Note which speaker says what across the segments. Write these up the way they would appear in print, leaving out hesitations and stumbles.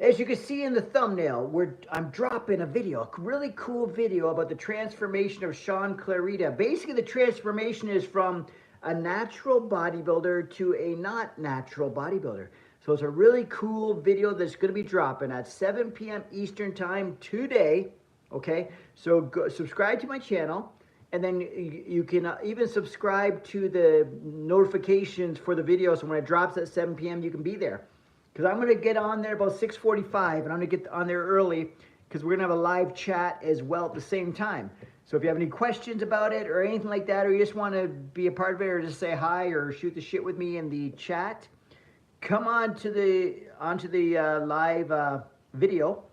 Speaker 1: As you can see in the thumbnail, I'm dropping a video, a really cool video about the transformation of Shaun Clarida. Basically, the transformation is from a natural bodybuilder to a not natural bodybuilder. So it's a really cool video that's going to be dropping at 7 p.m. Eastern time today. Okay, so go, subscribe to my channel, and then you can even subscribe to the notifications for the video. So when it drops at 7 p.m., you can be there. Because I'm going to get on there about 6:45, and I'm going to get on there early because we're going to have a live chat as well at the same time. So if you have any questions about it or anything like that, or you just want to be a part of it or just say hi or shoot the shit with me in the chat, come on to the live video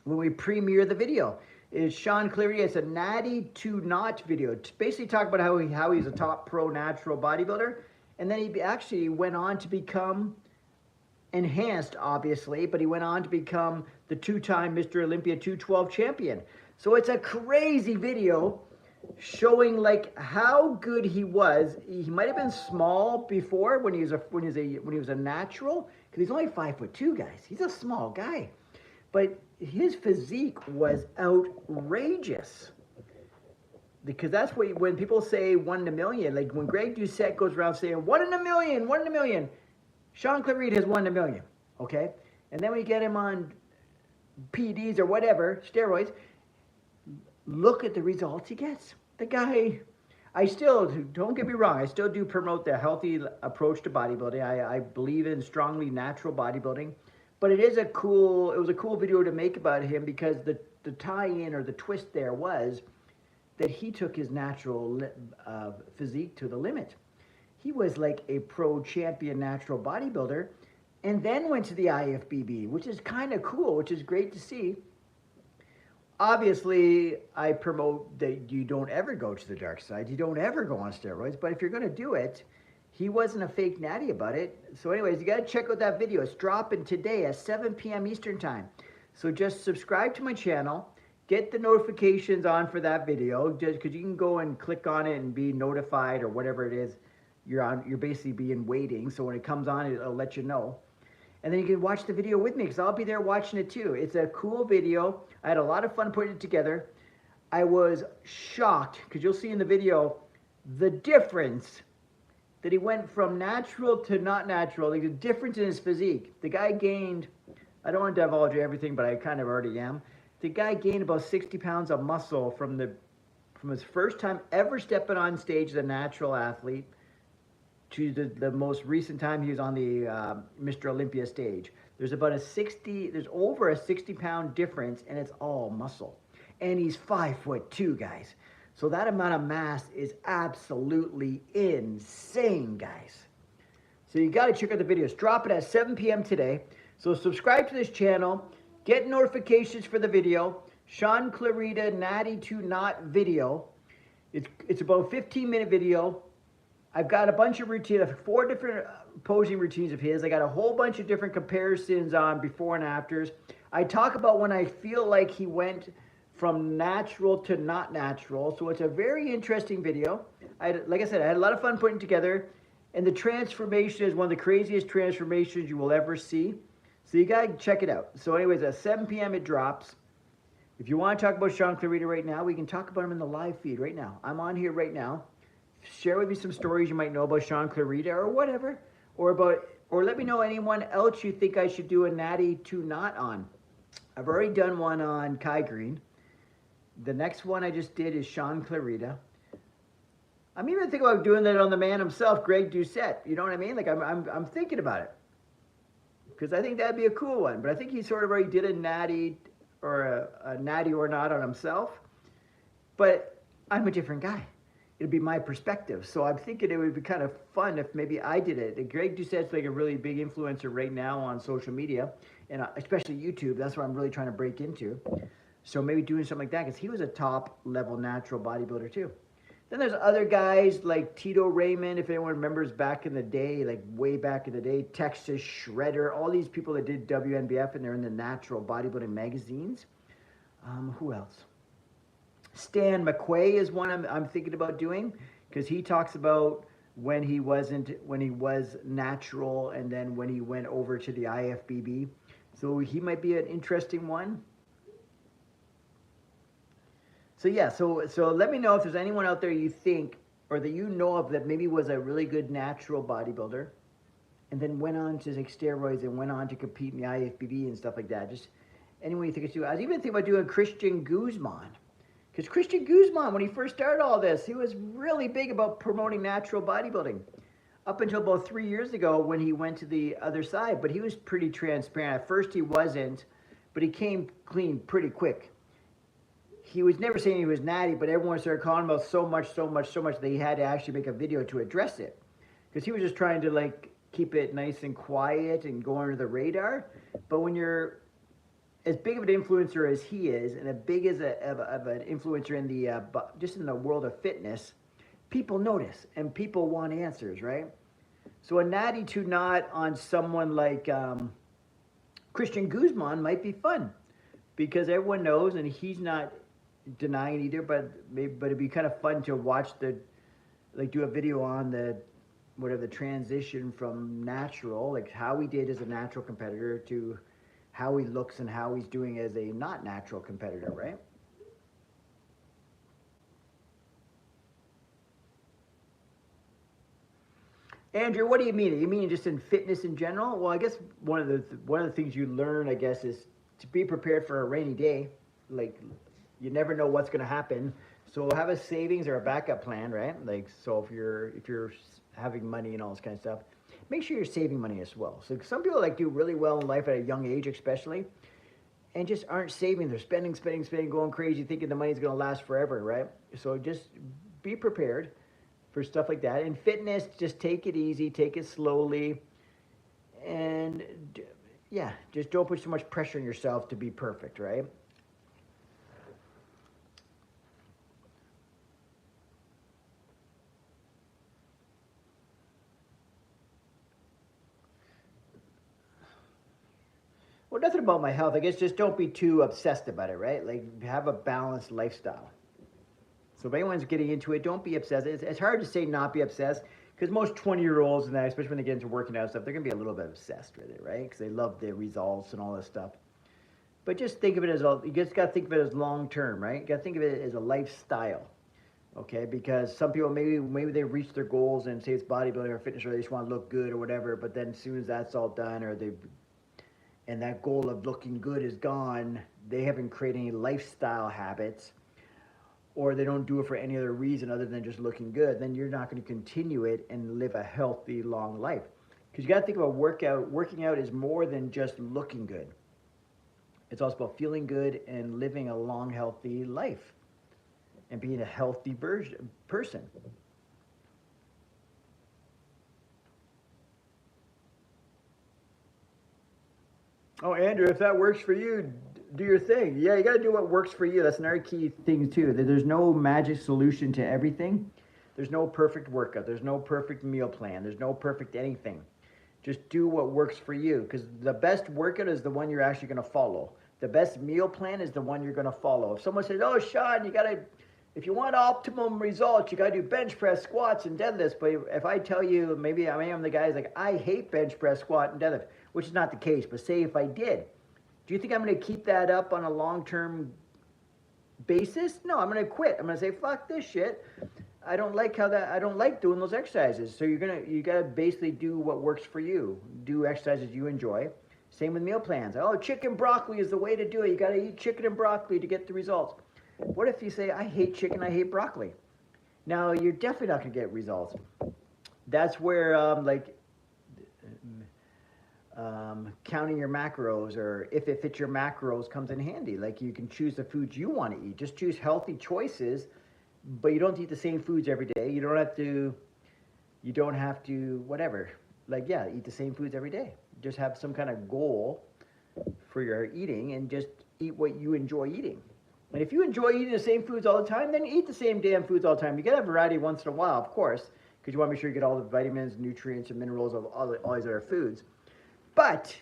Speaker 1: when we premiere the video. It's Shaun Clarida. It's a natty to not video. It's basically talk about how he's a top pro natural bodybuilder, and then he actually went on to become enhanced, obviously, but he went on to become the two-time Mr. Olympia 212 champion. So it's a crazy video showing like how good he was. He might have been small before when he was a natural, because he's only 5'2", guys. He's a small guy, but his physique was outrageous. Because that's what when people say 1 in a million, like when Greg Doucette goes around saying 1 in a million, 1 in a million. Shaun Clarida has 1 in a million, okay? And then we get him on PEDs or whatever, steroids. Look at the results he gets. The guy, I still, don't get me wrong, I still do promote the healthy approach to bodybuilding. I believe in strongly natural bodybuilding. But it was a cool video to make about him because the tie-in or the twist there was that he took his natural physique to the limit. He was like a pro champion natural bodybuilder and then went to the IFBB, which is kind of cool, which is great to see. Obviously, I promote that you don't ever go to the dark side. You don't ever go on steroids. But if you're going to do it, he wasn't a fake natty about it. So anyways, you got to check out that video. It's dropping today at 7 p.m. Eastern time. So just subscribe to my channel. Get the notifications on for that video, just because you can go and click on it and be notified or whatever it is. You're basically being waiting, so when it comes on, it'll let you know. And then you can watch the video with me, because I'll be there watching it too. It's a cool video. I had a lot of fun putting it together. I was shocked, because you'll see in the video, the difference that he went from natural to not natural, like the difference in his physique. The guy gained, I don't want to divulge everything, but I kind of already am. The guy gained about 60 pounds of muscle from his first time ever stepping on stage as a natural athlete to the most recent time he was on the Mr. Olympia stage. There's over a 60-pound difference, and it's all muscle. And he's 5'2", guys. So that amount of mass is absolutely insane, guys. So you got to check out the videos. Drop it at 7 p.m. today. So subscribe to this channel. Get notifications for the video. Shaun Clarida Natty to Not video. It's about a 15-minute video. I've got a bunch of routines, 4 different posing routines of his. I got a whole bunch of different comparisons on before and afters. I talk about when I feel like he went from natural to not natural. So it's a very interesting video. Like I said, I had a lot of fun putting it together. And the transformation is one of the craziest transformations you will ever see. So you got to check it out. So anyways, at 7 p.m. it drops. If you want to talk about Shaun Clarida right now, we can talk about him in the live feed right now. I'm on here right now. Share with me some stories you might know about Shaun Clarida or whatever, or let me know anyone else you think I should do a natty to not on. I've already done one on Kai Green. The next one I just did is Shaun Clarida. I'm even thinking about doing that on the man himself, Greg Doucette. You know what I mean? Like I'm thinking about it because I think that'd be a cool one. But I think he sort of already did a natty or a natty or not on himself. But I'm a different guy. It'd be my perspective. So I'm thinking it would be kind of fun if maybe I did it. Greg Doucette's like a really big influencer right now on social media, and especially YouTube. That's what I'm really trying to break into. So maybe doing something like that, because he was a top level natural bodybuilder too. Then there's other guys like Tito Raymond, if anyone remembers back in the day, like way back in the day, Texas Shredder, all these people that did WNBF and they're in the natural bodybuilding magazines. Who else? Stan McQuay is one I'm thinking about doing, because he talks about when he was natural and then when he went over to the IFBB. So he might be an interesting one. So yeah, so let me know if there's anyone out there you think or that you know of that maybe was a really good natural bodybuilder and then went on to take steroids and went on to compete in the IFBB and stuff like that. Just anyone you think it's do. I was even thinking about doing Christian Guzman. Because Christian Guzman, when he first started all this, he was really big about promoting natural bodybuilding. Up until about 3 years ago when he went to the other side, but he was pretty transparent. At first he wasn't, but he came clean pretty quick. He was never saying he was natty, but everyone started calling him out so much that he had to actually make a video to address it. Because he was just trying to like keep it nice and quiet and go under the radar. But when you're as big of an influencer as he is, and as big as of an influencer in the just in the world of fitness, people notice and people want answers, right? So a natty to not on someone like Christian Guzman might be fun because everyone knows, and he's not denying it either. But it'd be kind of fun to watch do a video on the transition from natural, like how he did as a natural competitor to how he looks and how he's doing as a not natural competitor, right? Andrew, what do you mean? You mean just in fitness in general? Well, I guess one of the things you learn, I guess, is to be prepared for a rainy day. Like, you never know what's going to happen, so have a savings or a backup plan, right? Like, so if you're having money and all this kind of stuff, make sure you're saving money as well. So some people like do really well in life at a young age, especially, and just aren't saving. They're spending, going crazy, thinking the money's going to last forever, right? So just be prepared for stuff like that. In fitness, just take it easy, take it slowly, and yeah, just don't put so much pressure on yourself to be perfect, right? Well, nothing about my health. I guess just don't be too obsessed about it, right? Like, have a balanced lifestyle. So if anyone's getting into it, don't be obsessed. It's hard to say not be obsessed because most 20-year-olds and that, especially when they get into working out stuff, they're going to be a little bit obsessed with it, right? Because they love the results and all this stuff. But just think of it you just got to think of it as long-term, right? You got to think of it as a lifestyle, okay? Because some people, maybe they reach their goals and say it's bodybuilding or fitness or they just want to look good or whatever, but then as soon as that's all done and that goal of looking good is gone, they haven't created any lifestyle habits, or they don't do it for any other reason other than just looking good, then you're not going to continue it and live a healthy, long life. Because you got to think about working out is more than just looking good. It's also about feeling good and living a long, healthy life and being a healthy person. Oh, Andrew, if that works for you, do your thing. Yeah, you got to do what works for you. That's another key thing, too. That there's no magic solution to everything. There's no perfect workout. There's no perfect meal plan. There's no perfect anything. Just do what works for you. Because the best workout is the one you're actually going to follow. The best meal plan is the one you're going to follow. If someone says, oh, Shaun, if you want optimum results, you got to do bench press, squats, and deadlifts. But if I tell you, maybe I am the guy who's like, I hate bench press, squat, and deadlift, which is not the case. But say if I did, do you think I'm going to keep that up on a long-term basis? No, I'm going to quit. I'm going to say, fuck this shit. I don't like doing those exercises. So you got to basically do what works for you. Do exercises you enjoy. Same with meal plans. Oh, chicken broccoli is the way to do it. You got to eat chicken and broccoli to get the results. What if you say, I hate chicken, I hate broccoli? Now, you're definitely not going to get results. That's where, counting your macros, or if it fits your macros, comes in handy. Like, you can choose the foods you want to eat. Just choose healthy choices, but you don't eat the same foods every day. You don't have to, whatever. Like, yeah, eat the same foods every day. Just have some kind of goal for your eating and just eat what you enjoy eating. And if you enjoy eating the same foods all the time, then eat the same damn foods all the time. You gotta have variety once in a while, of course, because you want to make sure you get all the vitamins, nutrients, and minerals of all these other foods. But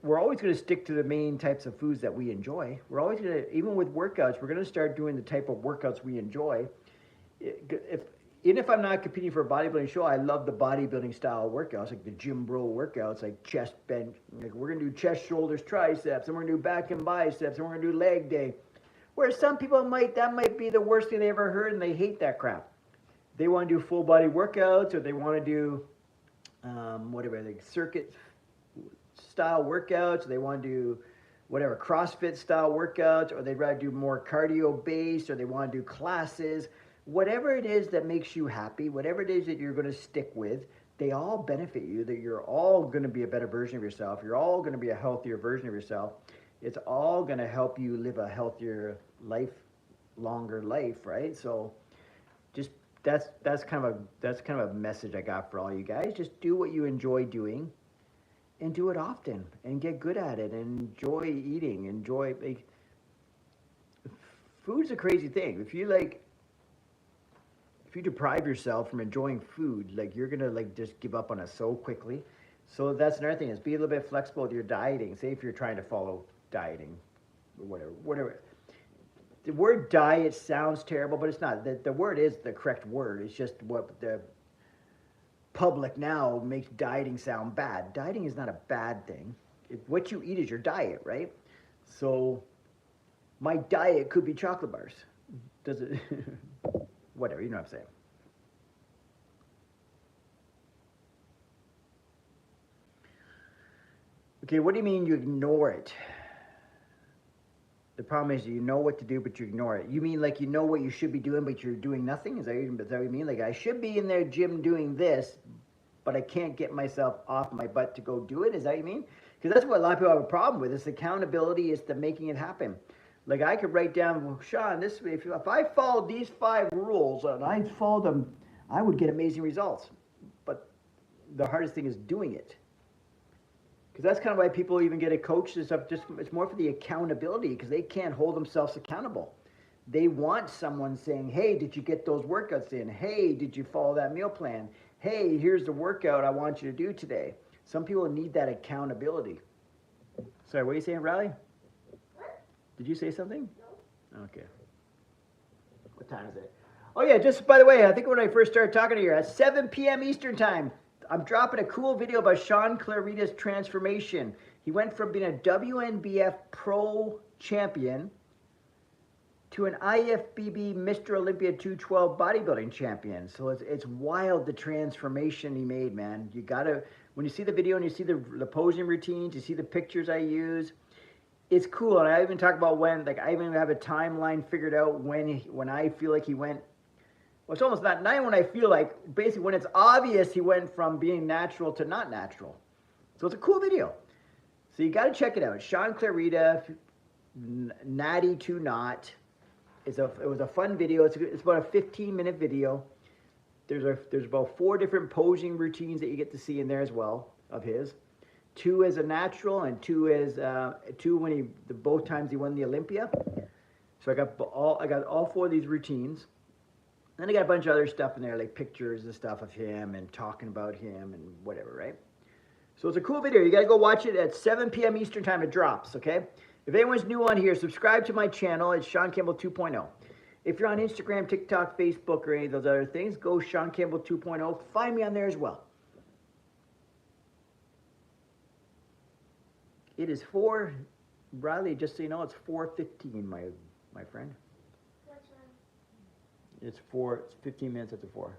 Speaker 1: we're always going to stick to the main types of foods that we enjoy. We're always going to, even with workouts, we're going to start doing the type of workouts we enjoy. If even if I'm not competing for a bodybuilding show, I love the bodybuilding style workouts, like the gym bro workouts, like chest bench. Like we're gonna do chest, shoulders, triceps, and we're gonna do back and biceps, and we're gonna do leg day. Whereas some people that might be the worst thing they ever heard, and they hate that crap. They want to do full body workouts, or they want to do whatever, like circuit style workouts. Or they want to do whatever CrossFit style workouts, or they'd rather do more cardio based, or they want to do classes. Whatever it is that makes you happy, whatever it is that you're going to stick with, they all benefit you, that you're all going to be a better version of yourself. You're all going to be a healthier version of yourself. It's all going to help you live a healthier life, longer life, right? So just that's kind of a message I got for all you guys. Just do what you enjoy doing and do it often and get good at it and enjoy eating. Enjoy, like, food's a crazy thing. If you deprive yourself from enjoying food, like, you're gonna like just give up on it so quickly. So that's another thing, is be a little bit flexible with your dieting. Say if you're trying to follow dieting or whatever. The word diet sounds terrible, but it's not. The word is the correct word. It's just what the public now makes dieting sound bad. Dieting is not a bad thing. What you eat is your diet, right? So my diet could be chocolate bars. Does it? Whatever, you know what I'm saying. Okay, what do you mean you ignore it? The problem is you know what to do, but you ignore it. You mean like you know what you should be doing, but you're doing nothing? Is that what you mean? Like, I should be in their gym doing this, but I can't get myself off my butt to go do it? Is that what you mean? Because that's what a lot of people have a problem with. It's accountability, it's the making it happen. Like, I could write down, well, Shaun, this way, if I followed these 5 rules and I followed them, I would get amazing results. But the hardest thing is doing it. Because that's kind of why people even get a coach and stuff. Just, it's more for the accountability, because they can't hold themselves accountable. They want someone saying, hey, did you get those workouts in? Hey, did you follow that meal plan? Hey, here's the workout I want you to do today. Some people need that accountability. Sorry, what are you saying, Riley? Did you say something? No. Okay. What time is it? Oh yeah, just by the way, I think when I first started talking to you, at 7 p.m. Eastern time, I'm dropping a cool video about Shaun Clarida's transformation. He went from being a WNBF pro champion to an IFBB Mr. Olympia 212 bodybuilding champion. So it's wild, the transformation he made, man. You gotta, when you see the video and you see the posing routines, you see the pictures I use, it's cool. And I even talk about when, like, I even have a timeline figured out when I feel like he went, well, it's almost not when I feel like, basically when it's obvious he went from being natural to not natural. So it's a cool video. So you got to check it out. Shaun Clarida, Natty to Not. It was a fun video. It's about a 15-minute video. There's about 4 different posing routines that you get to see in there as well of his. 2 as a natural and 2 as 2 when both times he won the Olympia. So I got all 4 of these routines. Then I got a bunch of other stuff in there, like pictures and stuff of him and talking about him and whatever, right? So it's a cool video. You got to go watch it at 7 p.m. Eastern time. It drops, okay? If anyone's new on here, subscribe to my channel. It's Shaun Campbell 2.0. If you're on Instagram, TikTok, Facebook, or any of those other things, go Shaun Campbell 2.0. Find me on there as well. It is 4, Riley, just so you know, it's 4:15, my friend.
Speaker 2: What time?
Speaker 1: It's 15 minutes after 4.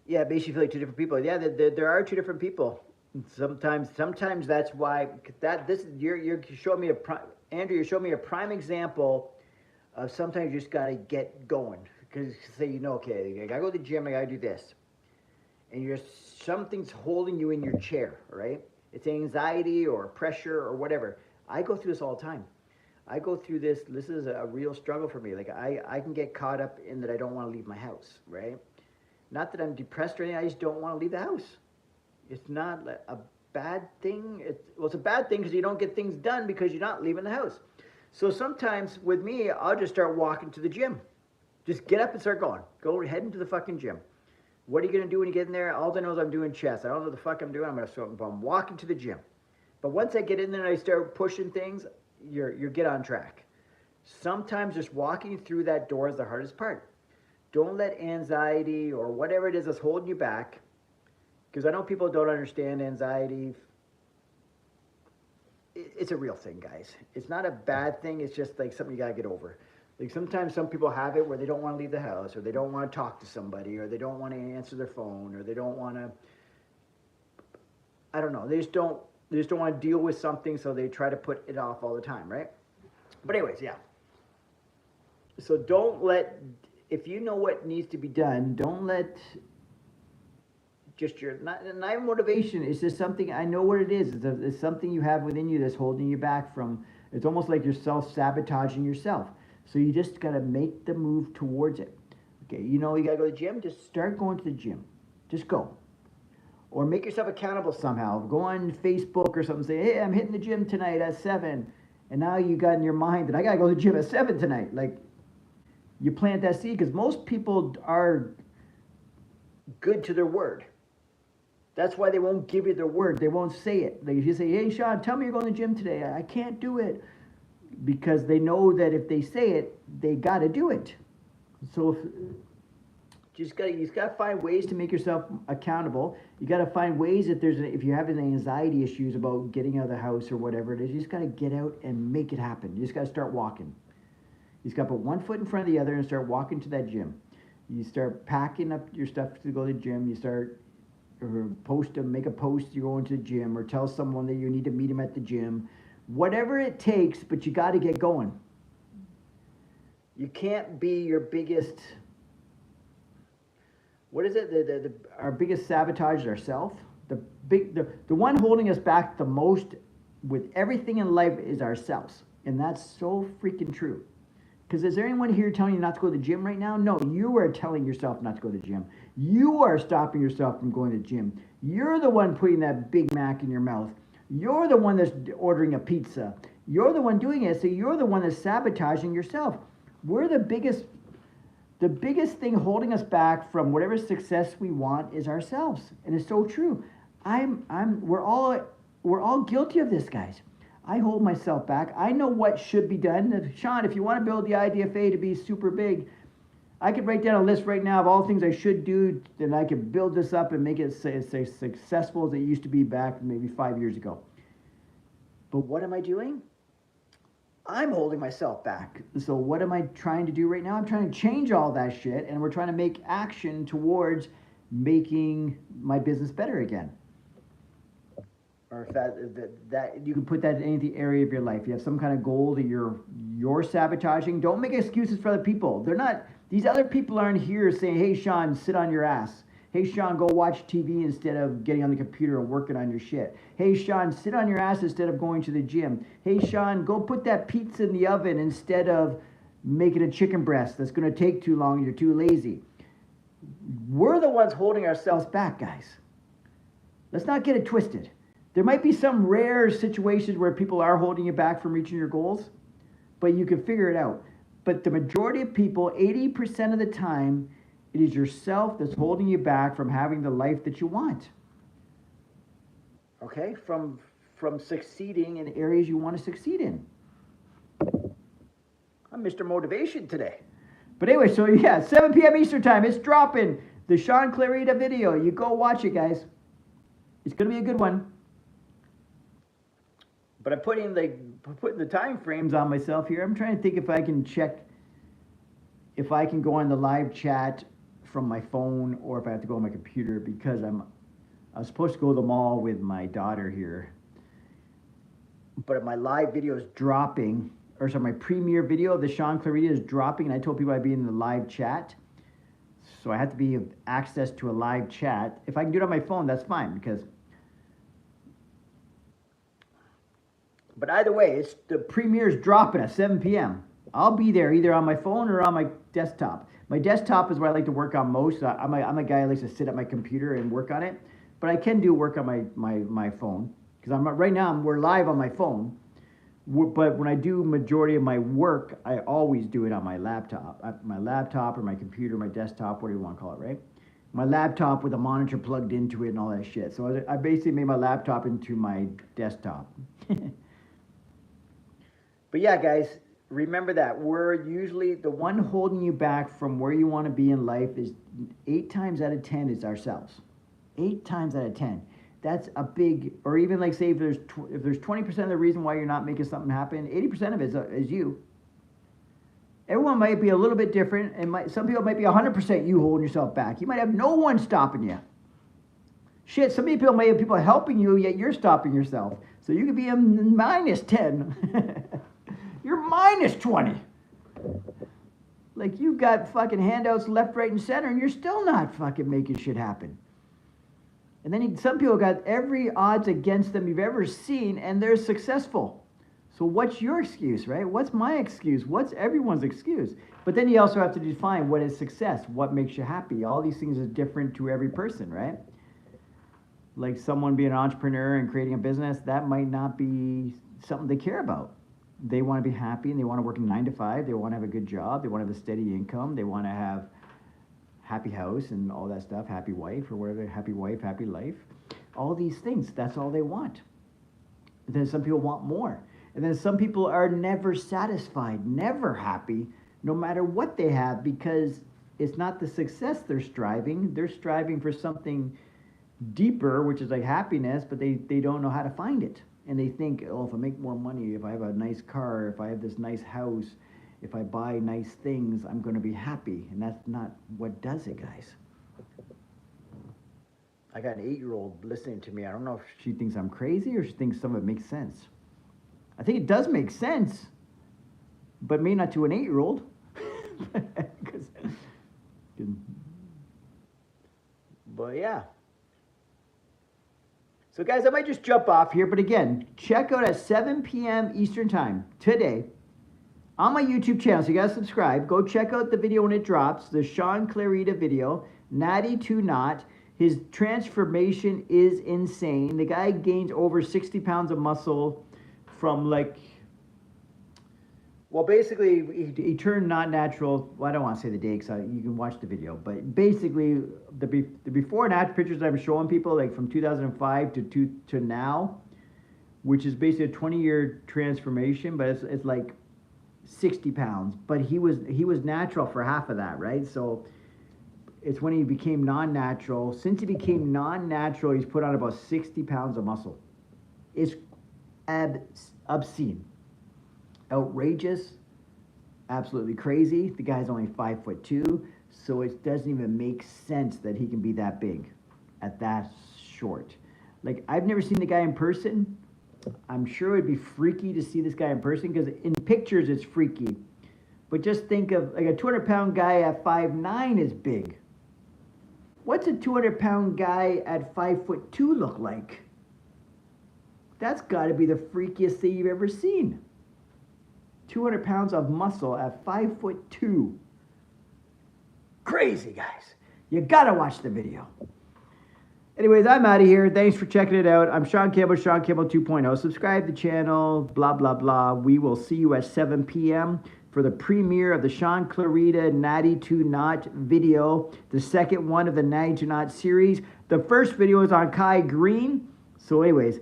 Speaker 1: Yeah, basically feel like 2 different people. Yeah, there are 2 different people. Sometimes that's why you're showing me Andrew, you're showing me a prime example of sometimes you just gotta get going. Because say, you know, okay, I gotta go to the gym, I gotta do this, and something's holding you in your chair, right? It's anxiety or pressure or whatever. I go through this all the time. I go through this. This is a real struggle for me. Like, I can get caught up in that I don't want to leave my house, right? Not that I'm depressed or anything, I just don't want to leave the house. It's not a bad thing. It's a bad thing because you don't get things done because you're not leaving the house. So sometimes with me, I'll just start walking to the gym. Just get up and start going. Go head into the fucking gym. What are you going to do when you get in there? All I know is I'm doing chest. I don't know what the fuck I'm doing. I'm walking to the gym. But once I get in there and I start pushing things, you're get on track. Sometimes just walking through that door is the hardest part. Don't let anxiety or whatever it is that's holding you back, because I know people don't understand anxiety. It's a real thing, guys. It's not a bad thing. It's just like something you gotta get over. Like sometimes some people have it where they don't want to leave the house, or they don't want to talk to somebody, or they don't want to answer their phone, or they don't want to. I don't know. They just don't want to deal with something, so they try to put it off all the time, right? But anyways, yeah. So don't let, if you know what needs to be done, don't let just your, not motivation. It's just something, I know what it is. It's something you have within you that's holding you back from, it's almost like you're self-sabotaging yourself. So you just got to make the move towards it. Okay, you know you got to go to the gym, just start going to the gym. Just go. Or make yourself accountable somehow. Go on Facebook or something, say, hey, I'm hitting the gym tonight at 7. And now you got in your mind that I got to go to the gym at 7 tonight. Like, you plant that seed, because most people are good to their word. That's why they won't give you their word. They won't say it. Like if you say, hey, Shaun, tell me you're going to the gym today. I can't do it. Because they know that if they say it, they got to do it. So you just got to find ways to make yourself accountable. You got to find ways that if you're having anxiety issues about getting out of the house or whatever it is, you just got to get out and make it happen. You just got to start walking. You just got to put one foot in front of the other and start walking to that gym. You start packing up your stuff to go to the gym. You start make a post you're going to the gym, or tell someone that you need to meet them at the gym. Whatever it takes, but you got to get going. You can't be your biggest, what is it? Our biggest sabotage is ourselves. The one holding us back the most with everything in life is ourselves. And that's so freaking true. Because is there anyone here telling you not to go to the gym right now? No, you are telling yourself not to go to the gym. You are stopping yourself from going to the gym. You're the one putting that Big Mac in your mouth. You're the one that's ordering a pizza. You're the one doing it, so you're the one that's sabotaging yourself. We're the biggest thing holding us back from whatever success we want is ourselves. And it's so true. We're all guilty of this, guys. I hold myself back. I know what should be done. Shaun, if you want to build the IDFA to be super big, I could write down a list right now of all the things I should do, then I could build this up and make it as successful as it used to be back maybe 5 years ago. But what am I doing? I'm holding myself back. So what am I trying to do right now? I'm trying to change all that shit, and we're trying to make action towards making my business better again. Or if that you can put that in any area of your life. You have some kind of goal that you're sabotaging. Don't make excuses for other people. They're not. These other people aren't here saying, "Hey, Shaun, sit on your ass. Hey, Shaun, go watch TV instead of getting on the computer and working on your shit. Hey, Shaun, sit on your ass instead of going to the gym. Hey, Shaun, go put that pizza in the oven instead of making a chicken breast. That's going to take too long. You're too lazy." We're the ones holding ourselves back, guys. Let's not get it twisted. There might be some rare situations where people are holding you back from reaching your goals, but you can figure it out. But the majority of people, 80% of the time, it is yourself that's holding you back from having the life that you want. Okay? From succeeding in areas you want to succeed in. I'm Mr. Motivation today. But anyway, so yeah, 7 p.m. Eastern time, it's dropping. The Shaun Clarida video. You go watch it, guys. It's going to be a good one. But I'm putting the time frames on myself here. I'm trying to think if I can check if I can go on the live chat from my phone or if I have to go on my computer, because I was supposed to go to the mall with my daughter here. But my live video is dropping, or sorry, my premiere video of the Shaun Clarida is dropping, and I told people I'd be in the live chat. So I have to be access to a live chat. If I can do it on my phone, that's fine, because but either way, it's the premiere's dropping at 7 p.m. I'll be there either on my phone or on my desktop. My desktop is what I like to work on most. I'm a guy who likes to sit at my computer and work on it. But I can do work on my phone. Because right now we're live on my phone. But when I do majority of my work, I always do it on my laptop. My laptop or my computer, my desktop, whatever you want to call it, right? my laptop with a monitor plugged into it and all that shit. So I basically made my laptop into my desktop. But yeah, guys, remember that we're usually the one holding you back from where you want to be in life is 8 times out of 10 is ourselves. 8 times out of 10. That's a big, or even like say if there's 20% of the reason why you're not making something happen, 80% of it is you. Everyone might be a little bit different, and some people might be 100% you holding yourself back. You might have no one stopping you. Shit, some people might have people helping you, yet you're stopping yourself. So you could be a minus 10. You're minus 20. Like you got fucking handouts left, right, and center, and you're still not fucking making shit happen. And then some people got every odds against them you've ever seen, and they're successful. So what's your excuse, right? What's my excuse? What's everyone's excuse? But then you also have to define what is success, what makes you happy. All these things are different to every person, right? Like someone being an entrepreneur and creating a business, that might not be something they care about. They want to be happy and they want to work 9 to 5. They want to have a good job. They want to have a steady income. They want to have happy house and all that stuff, happy wife or whatever, happy wife, happy life. All these things, that's all they want. And then some people want more. And then some people are never satisfied, never happy, no matter what they have, because it's not the success they're striving. They're striving for something deeper, which is like happiness, but they don't know how to find it. And they think, oh, if I make more money, if I have a nice car, if I have this nice house, if I buy nice things, I'm going to be happy. And that's not what does it, guys. I got an 8-year-old listening to me. I don't know if she thinks I'm crazy or she thinks some of it makes sense. I think it does make sense, but may not to an 8-year-old. But yeah. So guys, I might just jump off here, but again, check out at 7 p.m. Eastern Time today on my YouTube channel. So you guys subscribe. Go check out the video when it drops, the Shaun Clarida video, Natty to Not. His transformation is insane. The guy gains over 60 pounds of muscle from like, well, basically, he turned not natural. Well, I don't want to say the day because you can watch the video. But basically, the before and after pictures I'm showing people, like from 2005 to now, which is basically a 20-year transformation, but it's like 60 pounds. But he was natural for half of that, right? So it's when he became non-natural. Since he became non-natural, he's put on about 60 pounds of muscle. It's obscene. Outrageous, absolutely crazy. The guy's only 5'2", so it doesn't even make sense that he can be that big at that short. Like, I've never seen the guy in person. I'm sure it'd be freaky to see this guy in person because in pictures it's freaky. But just think of like a 200-pound guy at 5'9" is big. What's a 200-pound guy at 5'2" look like? That's got to be the freakiest thing you've ever seen. 200 pounds of muscle at 5'2". Crazy, guys. You gotta watch the video. Anyways, I'm out of here. Thanks for checking it out. I'm Shaun Campbell, Shaun Campbell 2.0. Subscribe to the channel, blah, blah, blah. We will see you at 7 p.m. for the premiere of the Shaun Clarida Natty to Not video, the second one of the Natty to Not series. The first video is on Kai Green. So anyways,